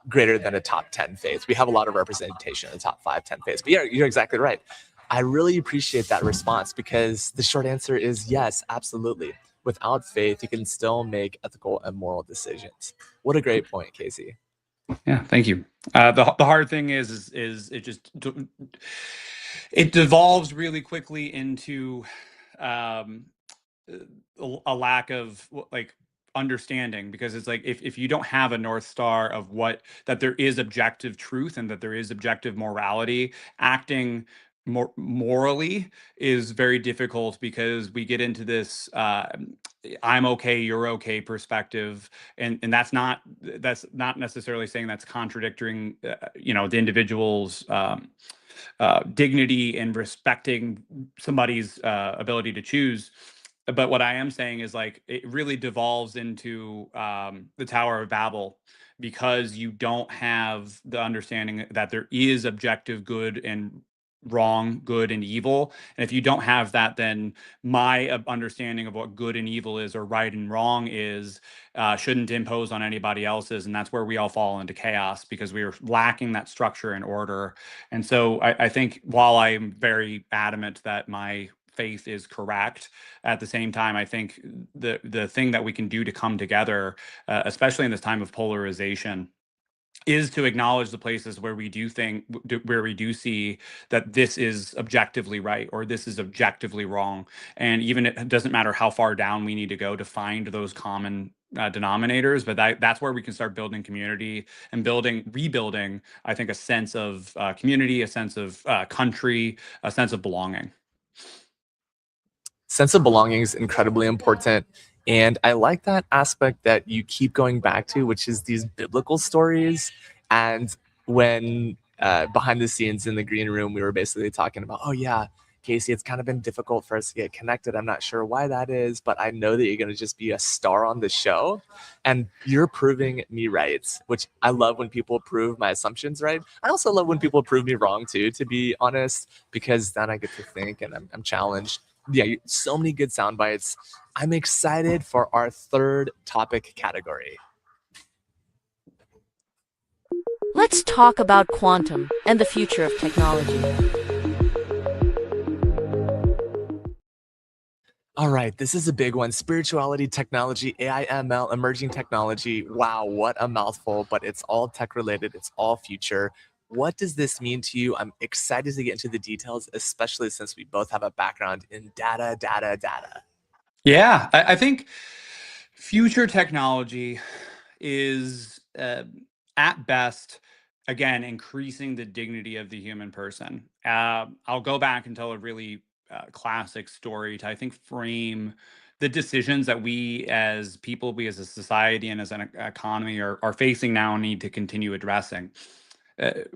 S2: greater than a top 10 faith. We have a lot of representation in the top 5, 10 faiths. But yeah, you're exactly right. I really appreciate that response because the short answer is yes, absolutely. Without faith, you can still make ethical and moral decisions. What a great point, Kasey.
S3: Yeah, thank you. The hard thing is it just it devolves really quickly into um, a lack of like understanding, because it's like if you don't have a north star of what that there is objective truth and that there is objective morality, acting more morally is very difficult, because we get into this I'm okay, you're okay perspective, and that's not necessarily saying that's contradicting the individual's dignity and respecting somebody's ability to choose. But what I am saying is, like, it really devolves into the Tower of Babel, because you don't have the understanding that there is objective good and wrong, good and evil. And if you don't have that, then my understanding of what good and evil is, or right and wrong is, shouldn't impose on anybody else's. And that's where we all fall into chaos, because we are lacking that structure and order. And so I think while I'm very adamant that my faith is correct. At the same time, I think the thing that we can do to come together, especially in this time of polarization, is to acknowledge the places where we do see that this is objectively right or this is objectively wrong. And even it doesn't matter how far down we need to go to find those common denominators, but that's where we can start building community and rebuilding, I think, a sense of community, a sense of country, a sense of belonging.
S2: Sense of belonging is incredibly important. And I like that aspect that you keep going back to, which is these biblical stories. And when behind the scenes in the green room, we were basically talking about, oh yeah, Kasey, it's kind of been difficult for us to get connected. I'm not sure why that is, but I know that you're going to just be a star on the show. And you're proving me right, which I love when people prove my assumptions right. I also love when people prove me wrong too, to be honest, because then I get to think and I'm challenged. Yeah, so many good sound bites. I'm excited for our third topic category.
S6: Let's talk about quantum and the future of technology.
S2: All right, this is a big one. Spirituality, technology, AI, ML, emerging technology. Wow, what a mouthful, but it's all tech related. It's all future. What does this mean to you? I'm excited to get into the details, especially since we both have a background in data.
S3: Yeah, I think future technology is at best, again, increasing the dignity of the human person. I'll go back and tell a really classic story to, I think, frame the decisions that we as people, we as a society and as an economy are facing now and need to continue addressing.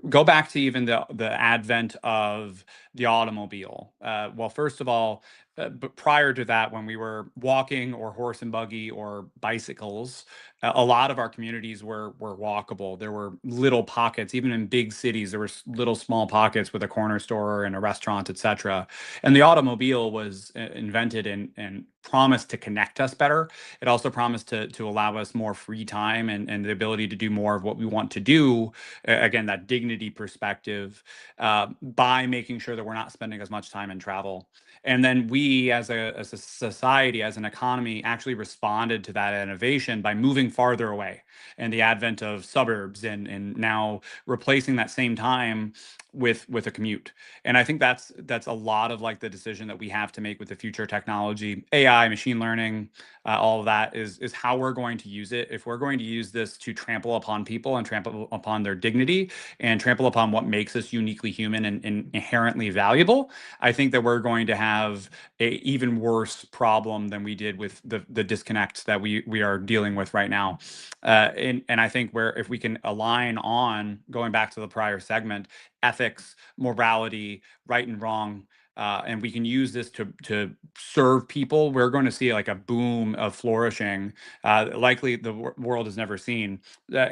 S3: Go back to even the advent of the automobile. Well, first of all, but prior to that, when we were walking or horse and buggy or bicycles, a lot of our communities were walkable. There were little pockets, even in big cities, there were little small pockets with a corner store and a restaurant, etc. And the automobile was invented and promised to connect us better. It also promised to allow us more free time and the ability to do more of what we want to do. Again, that dignity perspective, by making sure that we're not spending as much time in travel. And then we, as a society, as an economy, actually responded to that innovation by moving farther away, and the advent of suburbs and now replacing that same time with a commute. And I think that's a lot of like the decision that we have to make with the future technology, AI, machine learning, all of that is how we're going to use it. If we're going to use this to trample upon people and trample upon their dignity and trample upon what makes us uniquely human and inherently valuable, I think that we're going to have a even worse problem than we did with the disconnect that we are dealing with right now. And I think if we can align on, going back to the prior segment, ethics, morality, right and wrong, and we can use this to serve people, we're going to see like a boom of flourishing, likely the world has never seen.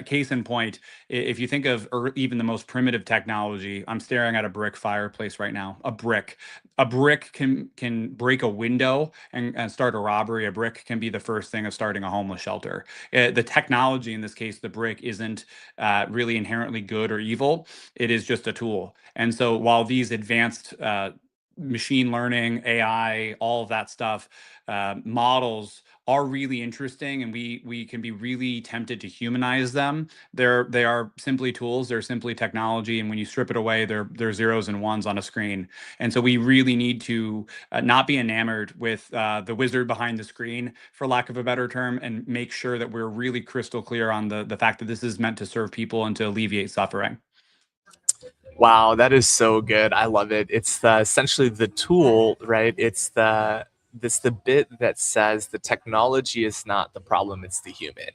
S3: Case in point, if you think of even the most primitive technology, I'm staring at a brick fireplace right now. A brick can break a window and start a robbery. A brick can be the first thing of starting a homeless shelter. The technology, in this case, the brick, isn't really inherently good or evil. It is just a tool. And so while these advanced machine learning, AI, all of that stuff, models are really interesting, and we can be really tempted to humanize them. They are simply tools. They're simply technology, and when you strip it away, they're zeros and ones on a screen. And so we really need to not be enamored with the wizard behind the screen, for lack of a better term, and make sure that we're really crystal clear on the fact that this is meant to serve people and to alleviate suffering.
S2: Wow, that is so good. I love it. It's essentially the tool, right? It's the bit that says the technology is not the problem, it's the human,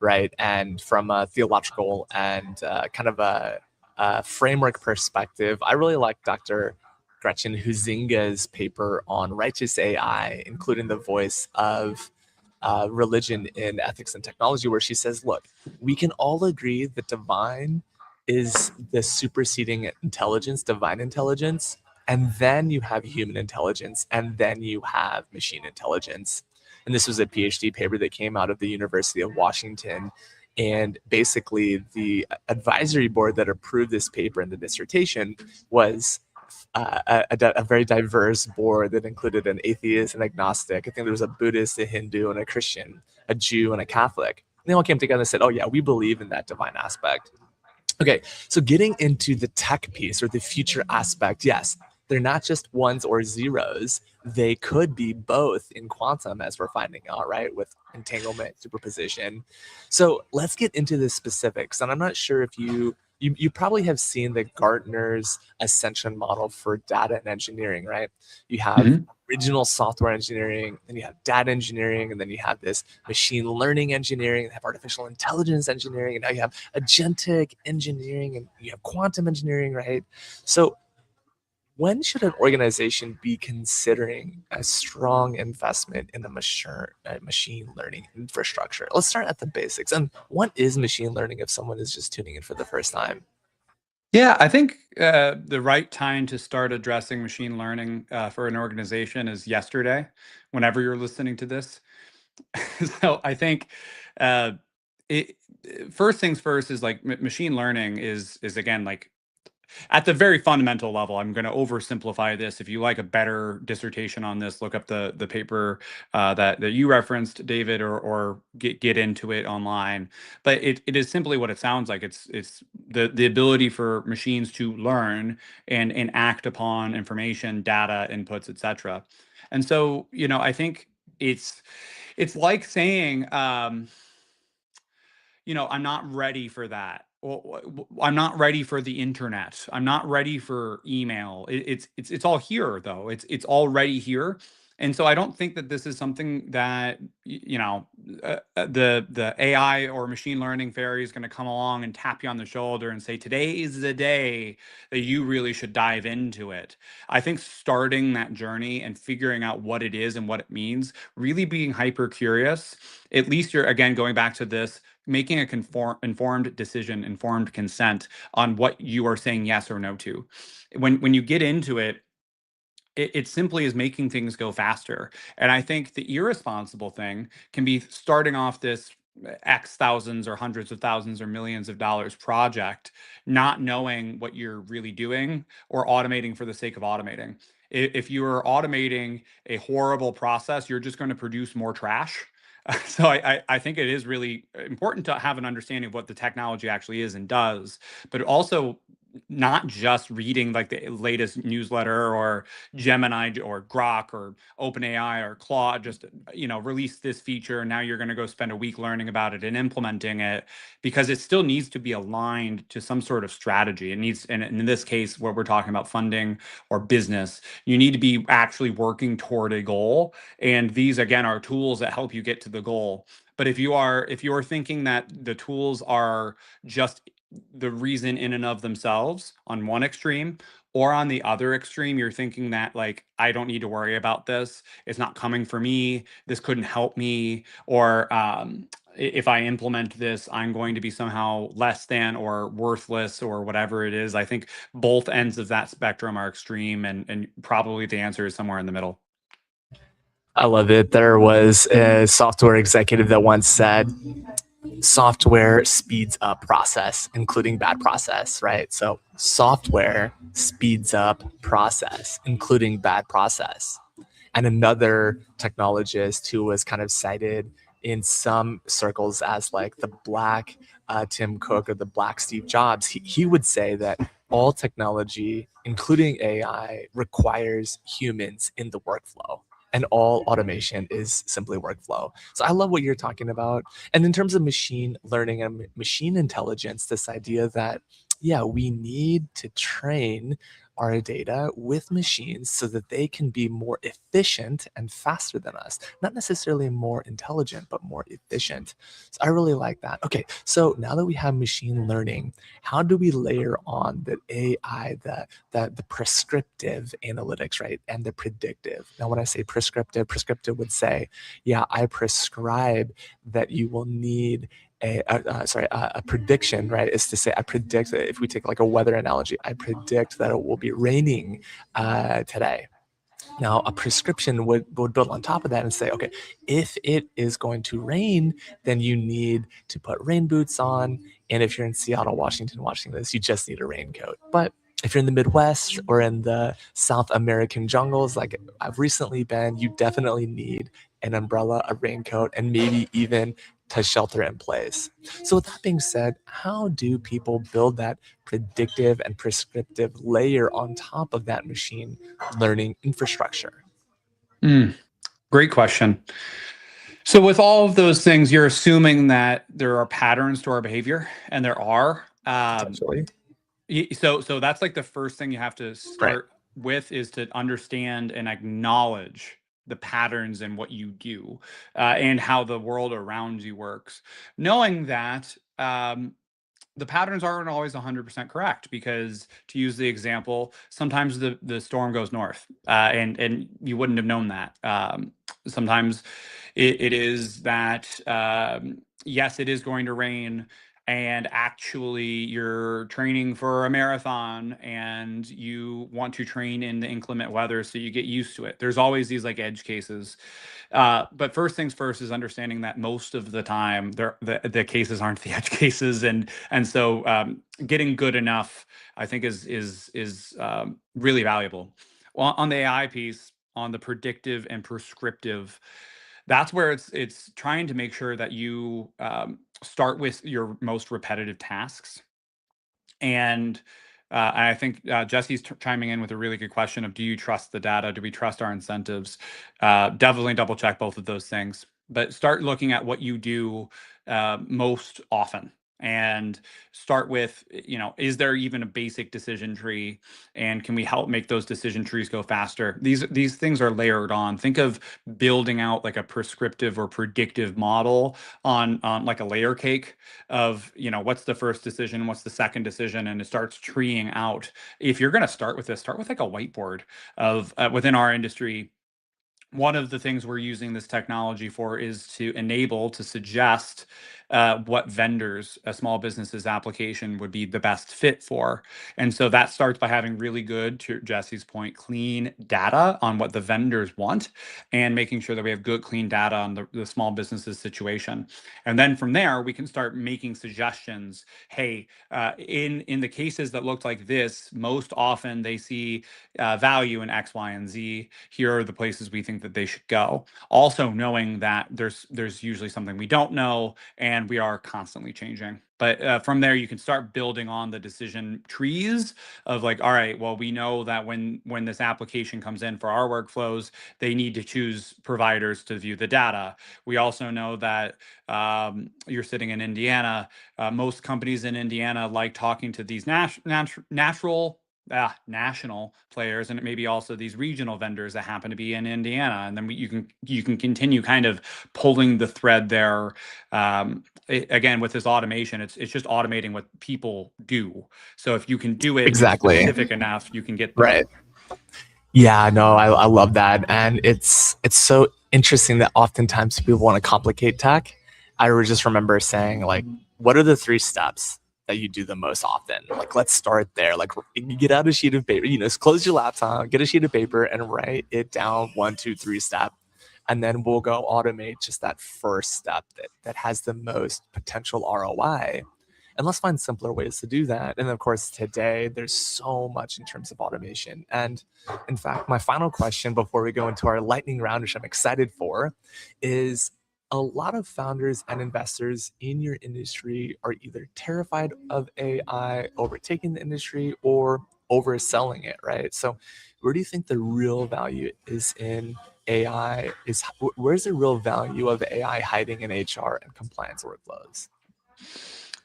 S2: right? And from a theological and kind of a framework perspective, I really like Dr. Gretchen Huizinga's paper on righteous AI, including the voice of religion in ethics and technology, where she says, look, we can all agree that divine is the superseding intelligence, divine intelligence, and then you have human intelligence, and then you have machine intelligence. And this was a PhD paper that came out of the University of Washington. And basically, the advisory board that approved this paper and the dissertation was a very diverse board that included an atheist, an agnostic. I think there was a Buddhist, a Hindu, and a Christian, a Jew, and a Catholic. And they all came together and said, oh yeah, we believe in that divine aspect. Okay, so getting into the tech piece or the future aspect, yes, they're not just ones or zeros. They could be both in quantum, as we're finding out, right, with entanglement, superposition. So let's get into the specifics. And I'm not sure if you probably have seen the Gartner's ascension model for data and engineering, right? You have original software engineering, then you have data engineering, and then you have this machine learning engineering, and have artificial intelligence engineering, and now you have agentic engineering, and you have quantum engineering, right? So when should an organization be considering a strong investment in the machine learning infrastructure? Let's start at the basics. And what is machine learning if someone is just tuning in for the first time?
S3: Yeah, I think the right time to start addressing machine learning for an organization is yesterday, whenever you're listening to this. So I think uh, it, first things first is like machine learning is again like at the very fundamental level. I'm going to oversimplify this. If you like a better dissertation on this, look up the paper that you referenced, David, or get into it online. But it is simply what it sounds like. It's the ability for machines to learn and act upon information, data, inputs, etc. And so, I think it's like saying, I'm not ready for that. I'm not ready for the internet. I'm not ready for email. It's all here though. It's already here. And so I don't think that this is something that the AI or machine learning fairy is going to come along and tap you on the shoulder and say, today is the day that you really should dive into it. I think starting that journey and figuring out what it is and what it means, really being hyper curious, at least you're, again, going back to this, making a informed decision, informed consent on what you are saying yes or no to. When you get into it, it simply is making things go faster. And I think the irresponsible thing can be starting off this X thousands or hundreds of thousands or millions of dollars project, not knowing what you're really doing or automating for the sake of automating. If you are automating a horrible process, you're just going to produce more trash. So I think it is really important to have an understanding of what the technology actually is and does, but also not just reading like the latest newsletter or Gemini or Grok or OpenAI or Claude just, release this feature. And now you're going to go spend a week learning about it and implementing it, because it still needs to be aligned to some sort of strategy. It needs, and in this case, where we're talking about funding or business, you need to be actually working toward a goal. And these, again, are tools that help you get to the goal. But if you're thinking that the tools are just the reason in and of themselves on one extreme, or on the other extreme, you're thinking that like, I don't need to worry about this. It's not coming for me. This couldn't help me. Or if I implement this, I'm going to be somehow less than or worthless or whatever it is. I think both ends of that spectrum are extreme, and probably the answer is somewhere in the middle.
S2: I love it. There was a software executive that once said, software speeds up process, including bad process, right? So software speeds up process, including bad process. And another technologist who was kind of cited in some circles as like the black Tim Cook or the black Steve Jobs, he would say that all technology, including AI, requires humans in the workflow. And all automation is simply workflow. So I love what you're talking about. And in terms of machine learning and machine intelligence, this idea that, yeah, we need to train our data with machines so that they can be more efficient and faster than us. Not necessarily more intelligent, but more efficient. So I really like that. Okay, so now that we have machine learning, how do we layer on the AI, the prescriptive analytics, right? And the predictive. Now, when I say prescriptive would say, yeah, I prescribe that you will need a prediction, right, is to say I predict that if we take like a weather analogy, I predict that it will be raining today. Now, a prescription would build on top of that and say, okay, if it is going to rain, then you need to put rain boots on. And if you're in Seattle, Washington watching this, you just need a raincoat. But if you're in the Midwest or in the South American jungles, like I've recently been, you definitely need an umbrella, a raincoat, and maybe even to shelter in place. So with that being said, how do people build that predictive and prescriptive layer on top of that machine learning infrastructure?
S3: Great question. So with all of those things, you're assuming that there are patterns to our behavior, and there are.
S2: Potentially.
S3: So that's like the first thing you have to
S2: Right.
S3: start with, is to understand and acknowledge the patterns in what you do, and how the world around you works. Knowing that the patterns aren't always 100% correct, because, to use the example, sometimes the storm goes north, and you wouldn't have known that. Sometimes it is that, yes, it is going to rain, and actually you're training for a marathon and you want to train in the inclement weather, so you get used to it. There's always these like edge cases. But first things first is understanding that most of the time the cases aren't the edge cases, and so getting good enough, I think, is really valuable. On the AI piece, on the predictive and prescriptive, that's where it's trying to make sure that you start with your most repetitive tasks. And I think Jesse's chiming in with a really good question of, do you trust the data? Do we trust our incentives? Definitely double check both of those things, but start looking at what you do most often, and start with, is there even a basic decision tree, and can we help make those decision trees go faster? These things are layered on. Think of building out like a prescriptive or predictive model on like a layer cake of, what's the first decision, what's the second decision, and it starts treeing out. If you're going to start with this, start with like a whiteboard of within our industry. One of the things we're using this technology for is to suggest what vendors a small business's application would be the best fit for. And so that starts by having really good, to Jesse's point, clean data on what the vendors want, and making sure that we have good, clean data on the small business's situation. And then from there, we can start making suggestions. Hey, in the cases that looked like this, most often they see value in X, Y, and Z. Here are the places we think that they should go. Also knowing that there's usually something we don't know, and we are constantly changing. But from there, you can start building on the decision trees of like, all right, well, we know that when this application comes in for our workflows, they need to choose providers to view the data. We also know that you're sitting in Indiana. Most companies in Indiana like talking to these national players, and it may be also these regional vendors that happen to be in Indiana. And then you can continue kind of pulling the thread there. Again, with this automation, it's just automating what people do. So if you can do it
S2: Exactly.
S3: specific enough, you can get there.
S2: Right. Yeah, no, I love that. And it's so interesting that oftentimes people want to complicate tech. I just remember saying, like, what are the 3 steps that you do the most often? Like, let's start there. Like, you get out a sheet of paper, just close your laptop, get a sheet of paper and write it down 1, 2, 3 step. And then we'll go automate just that first step that has the most potential ROI. And let's find simpler ways to do that. And of course, today there's so much in terms of automation. And in fact, my final question before we go into our lightning round, which I'm excited for, is a lot of founders and investors in your industry are either terrified of AI overtaking the industry or overselling it, right? So where do you think the real value is in AI? Where's the real value of AI hiding in HR and compliance workflows?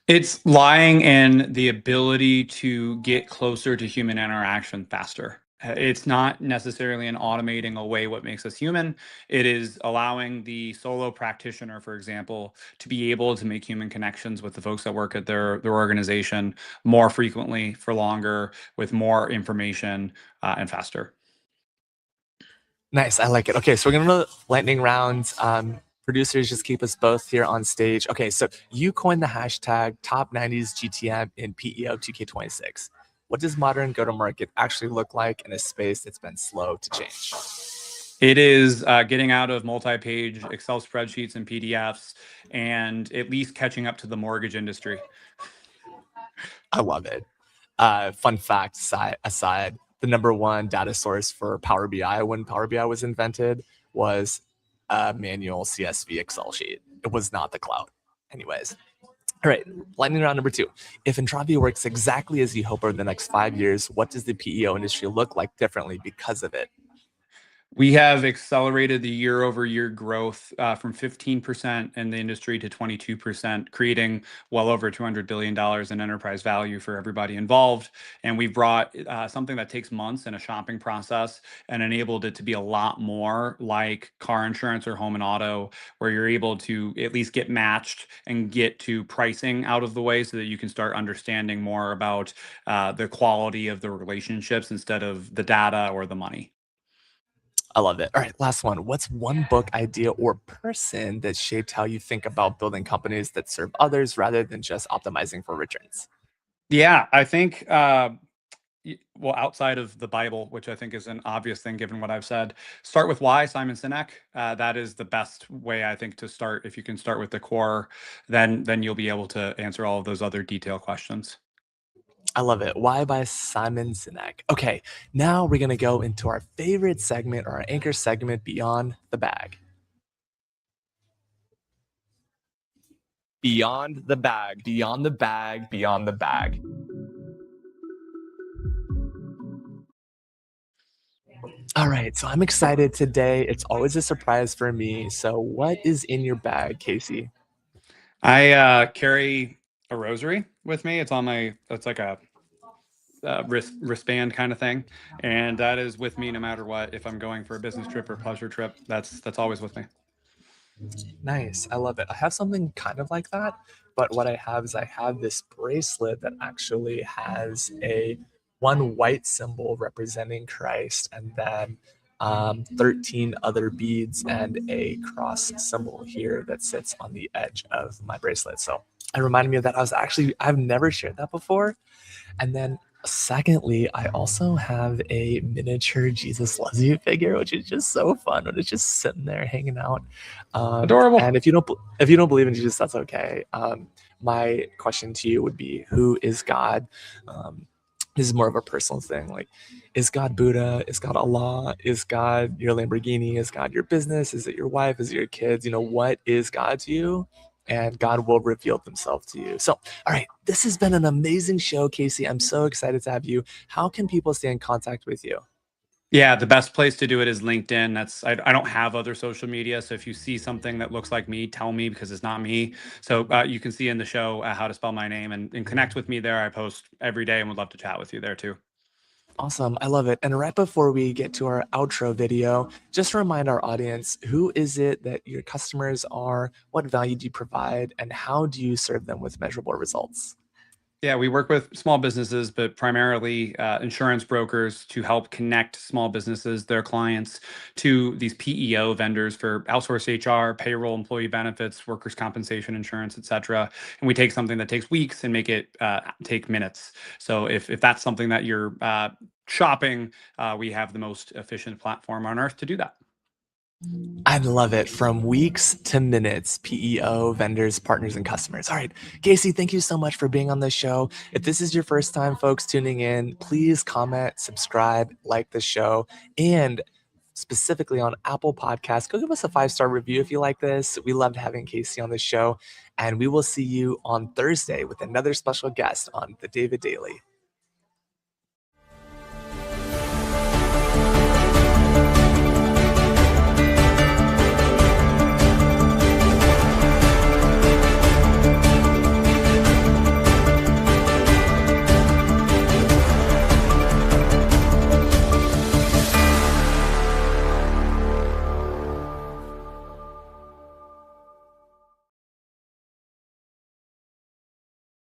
S3: It's lying in the ability to get closer to human interaction faster. It's not necessarily in automating away what makes us human. It is allowing the solo practitioner, for example, to be able to make human connections with the folks that work at their organization more frequently, for longer, with more information, and faster.
S2: Nice, I like it. Okay, so we're gonna lightning rounds. Producers, just keep us both here on stage. Okay, so you coined the hashtag top 90s GTM in PEO 2K26. What does modern go-to-market actually look like in a space that's been slow to change?
S3: It is getting out of multi-page Excel spreadsheets and PDFs, and at least catching up to the mortgage industry.
S2: I love it. Fun fact aside, the number one data source for Power BI when Power BI was invented was a manual CSV Excel sheet. It was not the cloud. Anyways, all right, lightning round number 2. If Entravia works exactly as you hope over the next 5 years, what does the PEO industry look like differently because of it?
S3: We have accelerated the year-over-year growth from 15% in the industry to 22%, creating well over $200 billion in enterprise value for everybody involved. And we've brought something that takes months in a shopping process and enabled it to be a lot more like car insurance or home and auto, where you're able to at least get matched and get to pricing out of the way so that you can start understanding more about the quality of the relationships instead of the data or the money.
S2: I love it. All right, last one. What's one book, idea, or person that shaped how you think about building companies that serve others rather than just optimizing for returns?
S3: Yeah, I think, well, outside of the Bible, which I think is an obvious thing given what I've said, Start with Why, Simon Sinek. That is the best way, I think, to start. If you can start with the core, then you'll be able to answer all of those other detailed questions.
S2: I love it. Why by Simon Sinek. Okay, now we're going to go into our favorite segment or our anchor segment, Beyond the Bag. Beyond the bag, beyond the bag, beyond the bag. All right, so I'm excited today. It's always a surprise for me. So, what is in your bag, Kasey?
S3: I carry a rosary with me. It's like a wristband kind of thing, and that is with me no matter what. If I'm going for a business trip or pleasure trip, that's always with me.
S2: Nice. I love it. I have something kind of like that, but what I have is I have this bracelet that actually has a one white symbol representing Christ and then 13 other beads and a cross symbol here that sits on the edge of my bracelet. So it reminded me of that. I've never shared that before. And then secondly, I also have a miniature Jesus Loves You figure, which is just so fun when it's just sitting there hanging out.
S3: Adorable.
S2: And if you don't believe in Jesus, that's okay. My question to you would be, who is God? This is more of a personal thing. Like, is God Buddha? Is God Allah? Is God your Lamborghini? Is God your business? Is it your wife? Is it your kids? What is God to you? And God will reveal himself to you. So, all right, this has been an amazing show, Kasey. I'm so excited to have you. How can people stay in contact with you?
S3: Yeah, the best place to do it is LinkedIn. I don't have other social media, so if you see something that looks like me, tell me because it's not me. So you can see in the show how to spell my name and connect with me there. I post every day and would love to chat with you there too.
S2: Awesome. I love it. And right before we get to our outro video, just remind our audience, who is it that your customers are? What value do you provide? And how do you serve them with measurable results?
S3: Yeah, we work with small businesses, but primarily insurance brokers to help connect small businesses, their clients, to these PEO vendors for outsourced HR, payroll, employee benefits, workers' compensation insurance, et cetera. And we take something that takes weeks and make it take minutes. So if that's something that you're shopping, we have the most efficient platform on earth to do that.
S2: I love it. From weeks to minutes, PEO, vendors, partners, and customers. All right, Kasey, thank you so much for being on the show. If this is your first time, folks, tuning in, please comment, subscribe, like the show, and specifically on Apple Podcasts, go give us a 5-star review if you like this. We loved having Kasey on the show, and we will see you on Thursday with another special guest on The David Daily.